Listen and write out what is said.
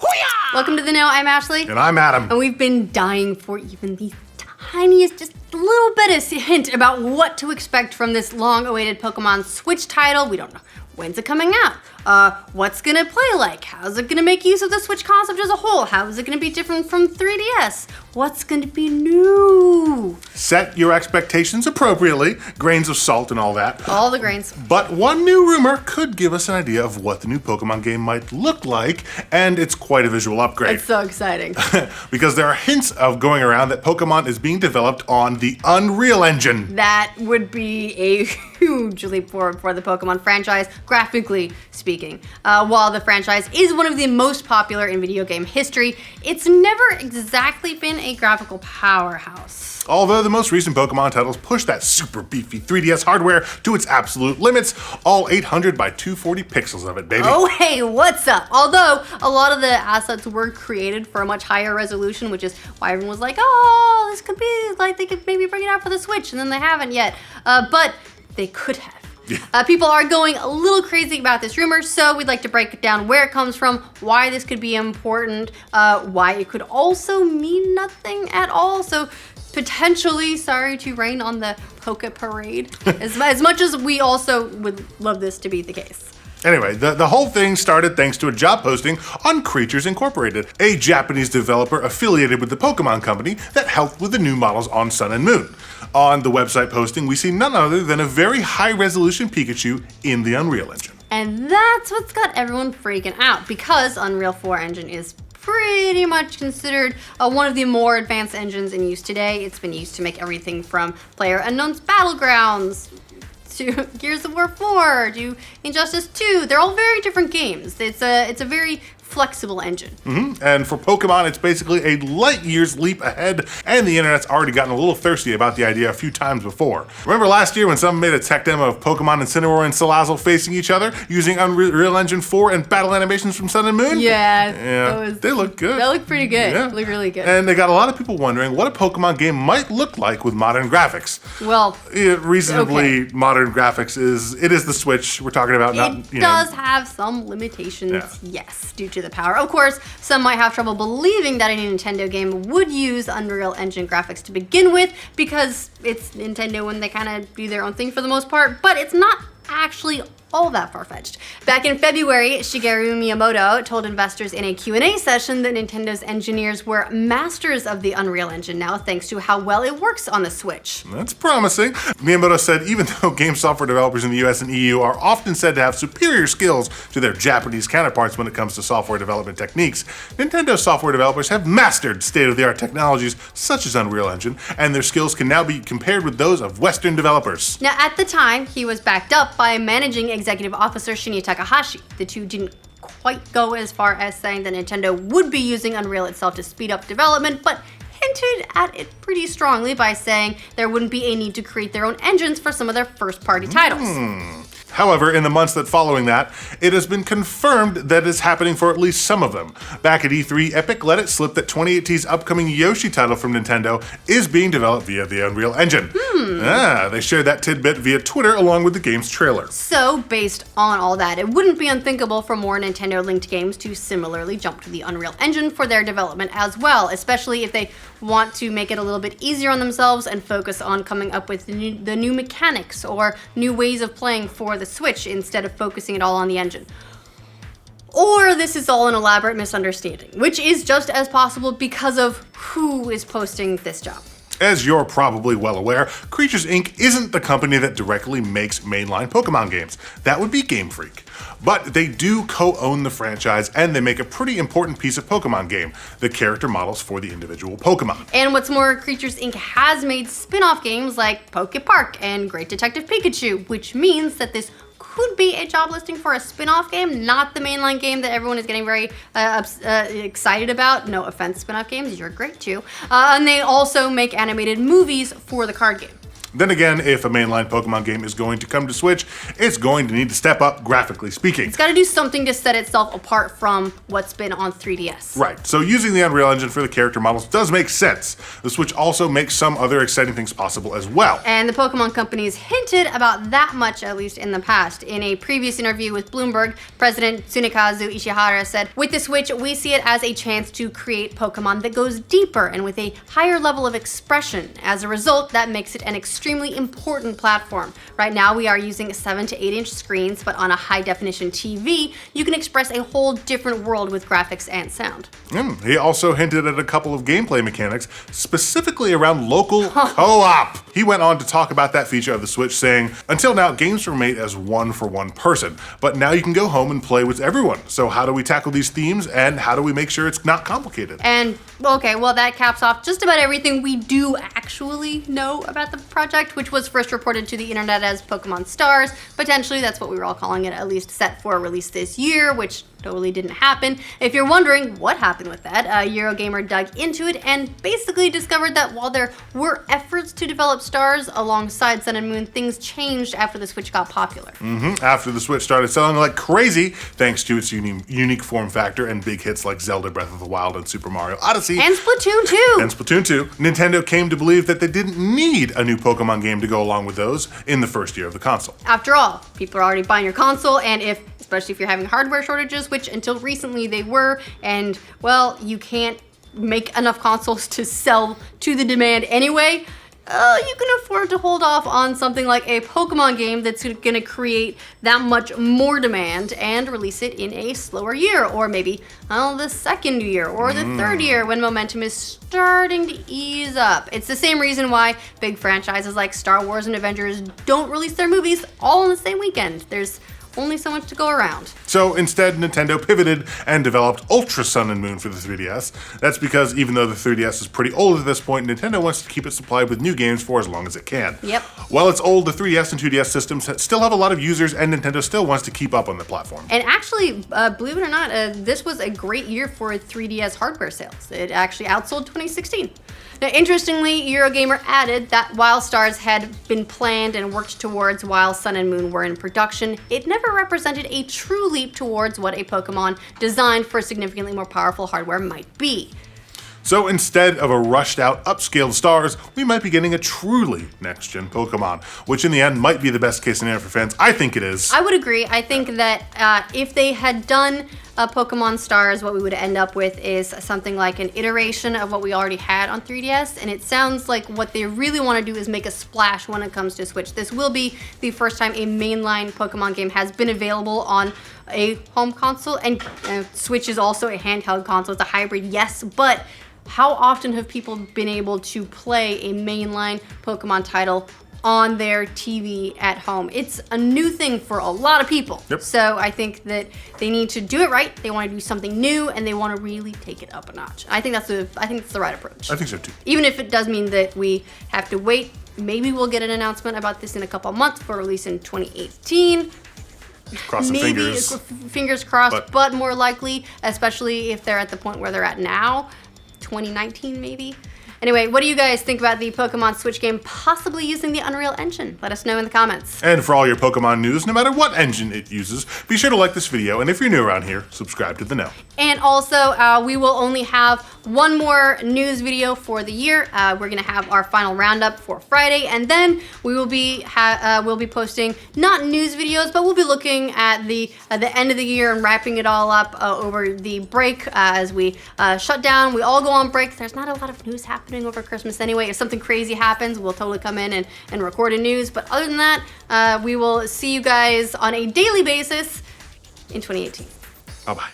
Welcome to The Know, I'm Ashley. And I'm Adam. And we've been dying for even the tiniest, just a little bit of hint about what to expect from this long-awaited Pokemon Switch title. We don't know. When's it coming out? What's gonna play like? How's it gonna make use of the Switch concept as a whole? How is it gonna be different from 3DS? What's gonna be new? Set your expectations appropriately, grains of salt and all that. All the grains. But one new rumor could give us an idea of what the new Pokemon game might look like, and it's quite a visual upgrade. It's so exciting. Because there are hints of going around that Pokemon is being developed on the Unreal Engine. That would be a huge leap forward for the Pokemon franchise, graphically speaking. While the franchise is one of the most popular in video game history, it's never exactly been a graphical powerhouse. Although the most recent Pokemon titles push that super beefy 3DS hardware to its absolute limits, all 800 by 240 pixels of it, baby. Oh hey, what's up? Although a lot of the assets were created for a much higher resolution, which is why everyone was like, oh, this could be like they could maybe bring it out for the Switch, and then they haven't yet. But they could have. People are going a little crazy about this rumor, so we'd like to break down where it comes from, why this could be important, why it could also mean nothing at all. So potentially sorry to rain on the Poke Parade, as much as we also would love this to be the case. Anyway, the whole thing started thanks to a job posting on Creatures Incorporated, a Japanese developer affiliated with the Pokemon Company that helped with the new models on Sun and Moon. On the website posting, we see none other than a very high-resolution Pikachu in the Unreal Engine. And that's what's got everyone freaking out, because Unreal 4 engine is pretty much considered one of the more advanced engines in use today. It's been used to make everything from PlayerUnknown's Battlegrounds to Gears of War 4 to Injustice 2. They're all very different games. It's a very flexible engine. And for Pokemon, it's basically a light years leap ahead, and the internet's already gotten a little thirsty about the idea a few times before. Remember last year when someone made a tech demo of Pokemon Incineroar and Salazzle facing each other using Unreal Engine 4 and battle animations from Sun and Moon? Yeah. They look good. They look pretty good. Yeah. Look really good. And they got a lot of people wondering what a Pokemon game might look like with modern graphics. Well, reasonably modern graphics is the Switch we're talking about. It does have some limitations, yes, due to the power. Of course, some might have trouble believing that a Nintendo game would use Unreal Engine graphics to begin with, because it's Nintendo and they kind of do their own thing for the most part, but it's not actually all that far-fetched. Back in February, Shigeru Miyamoto told investors in a Q&A session that Nintendo's engineers were masters of the Unreal Engine now, thanks to how well it works on the Switch. That's promising. Miyamoto said even though game software developers in the US and EU are often said to have superior skills to their Japanese counterparts when it comes to software development techniques, Nintendo software developers have mastered state-of-the-art technologies such as Unreal Engine, and their skills can now be compared with those of Western developers. Now, at the time, he was backed up by managing executive officer Shinya Takahashi. The two didn't quite go as far as saying that Nintendo would be using Unreal itself to speed up development, but hinted at it pretty strongly by saying there wouldn't be a need to create their own engines for some of their first-party titles. However, in the months that following that, it has been confirmed that it's happening for at least some of them. Back at E3, Epic let it slip that 2018's upcoming Yoshi title from Nintendo is being developed via the Unreal Engine. They shared that tidbit via Twitter along with the game's trailer. So, based on all that, it wouldn't be unthinkable for more Nintendo-linked games to similarly jump to the Unreal Engine for their development as well, especially if they want to make it a little bit easier on themselves and focus on coming up with the new mechanics or new ways of playing for the Switch instead of focusing it all on the engine. Or this is all an elaborate misunderstanding, which is just as possible because of who is posting this job. As you're probably well aware, Creatures Inc. isn't the company that directly makes mainline Pokemon games. That would be Game Freak. But they do co-own the franchise, and they make a pretty important piece of Pokemon game, the character models for the individual Pokemon. And what's more, Creatures Inc. has made spin-off games like Poke Park and Great Detective Pikachu, which means that this could be a job listing for a spin-off game, not the mainline game that everyone is getting very excited about. No offense, spin-off games, you're great too. And they also make animated movies for the card game. Then again, if a mainline Pokemon game is going to come to Switch, it's going to need to step up graphically speaking. It's got to do something to set itself apart from what's been on 3DS. Right, so using the Unreal Engine for the character models does make sense. The Switch also makes some other exciting things possible as well. And the Pokemon companies hinted about that much, at least in the past. In a previous interview with Bloomberg, President Tsunekazu Ishihara said, "With the Switch, we see it as a chance to create Pokemon that goes deeper and with a higher level of expression. As a result, that makes it an extremely important platform. Right now, we are using 7 to 8 inch screens, but on a high definition TV, you can express a whole different world with graphics and sound." He also hinted at a couple of gameplay mechanics, specifically around local co-op. He went on to talk about that feature of the Switch, saying, "Until now, games were made as one for one person, but now you can go home and play with everyone. So how do we tackle these themes, and how do we make sure it's not complicated?" And, okay, well, that caps off just about everything we do actually know about the project, which was first reported to the internet as Pokemon Stars. Potentially, that's what we were all calling it, at least set for a release this year, which totally didn't happen. If you're wondering what happened with that, Eurogamer dug into it and basically discovered that while there were efforts to develop Stars alongside Sun and Moon, things changed after the Switch got popular. After the Switch started selling like crazy, thanks to its unique form factor and big hits like Zelda Breath of the Wild and Super Mario Odyssey. And Splatoon 2! Nintendo came to believe that they didn't need a new Pokemon game to go along with those in the first year of the console. After all, people are already buying your console, and especially if you're having hardware shortages, which until recently they were, and, well, you can't make enough consoles to sell to the demand anyway, you can afford to hold off on something like a Pokemon game that's going to create that much more demand and release it in a slower year, or maybe the second year or the third year when momentum is starting to ease up. It's the same reason why big franchises like Star Wars and Avengers don't release their movies all on the same weekend. There's only so much to go around. So instead, Nintendo pivoted and developed Ultra Sun and Moon for the 3DS. That's because even though the 3DS is pretty old at this point, Nintendo wants to keep it supplied with new games for as long as it can. Yep. While it's old, the 3DS and 2DS systems still have a lot of users, and Nintendo still wants to keep up on the platform. And actually, believe it or not, this was a great year for 3DS hardware sales. It actually outsold 2016. Now, interestingly, Eurogamer added that while Stars had been planned and worked towards while Sun and Moon were in production, it never represented a true leap towards what a Pokemon designed for significantly more powerful hardware might be. So instead of a rushed out, upscaled Stars, we might be getting a truly next-gen Pokemon, which in the end might be the best case scenario for fans. I think it is. I would agree. I think that if they had done Pokemon Stars, what we would end up with is something like an iteration of what we already had on 3DS, and it sounds like what they really want to do is make a splash when it comes to Switch. This will be the first time a mainline Pokemon game has been available on a home console, and Switch is also a handheld console. It's a hybrid, yes, but how often have people been able to play a mainline Pokemon title on their TV at home? It's a new thing for a lot of people. Yep. So I think that they need to do it right. They want to do something new, and they want to really take it up a notch. I think that's the right approach. I think so too. Even if it does mean that we have to wait, maybe we'll get an announcement about this in a couple months for release in 2018. Cross some Maybe fingers. Fingers crossed, but more likely, especially if they're at the point where they're at now, 2019 maybe. Anyway, what do you guys think about the Pokemon Switch game possibly using the Unreal Engine? Let us know in the comments. And for all your Pokemon news, no matter what engine it uses, be sure to like this video, and if you're new around here, subscribe to the know. And also, we will only have one more news video for the year. We're gonna have our final roundup for Friday, and then we will be we'll be posting not news videos, but we'll be looking at the end of the year and wrapping it all up over the break as we shut down. We all go on break. There's not a lot of news happening over Christmas anyway. If something crazy happens, we'll totally come in and record a news. But other than that, we will see you guys on a daily basis in 2018. Bye-bye.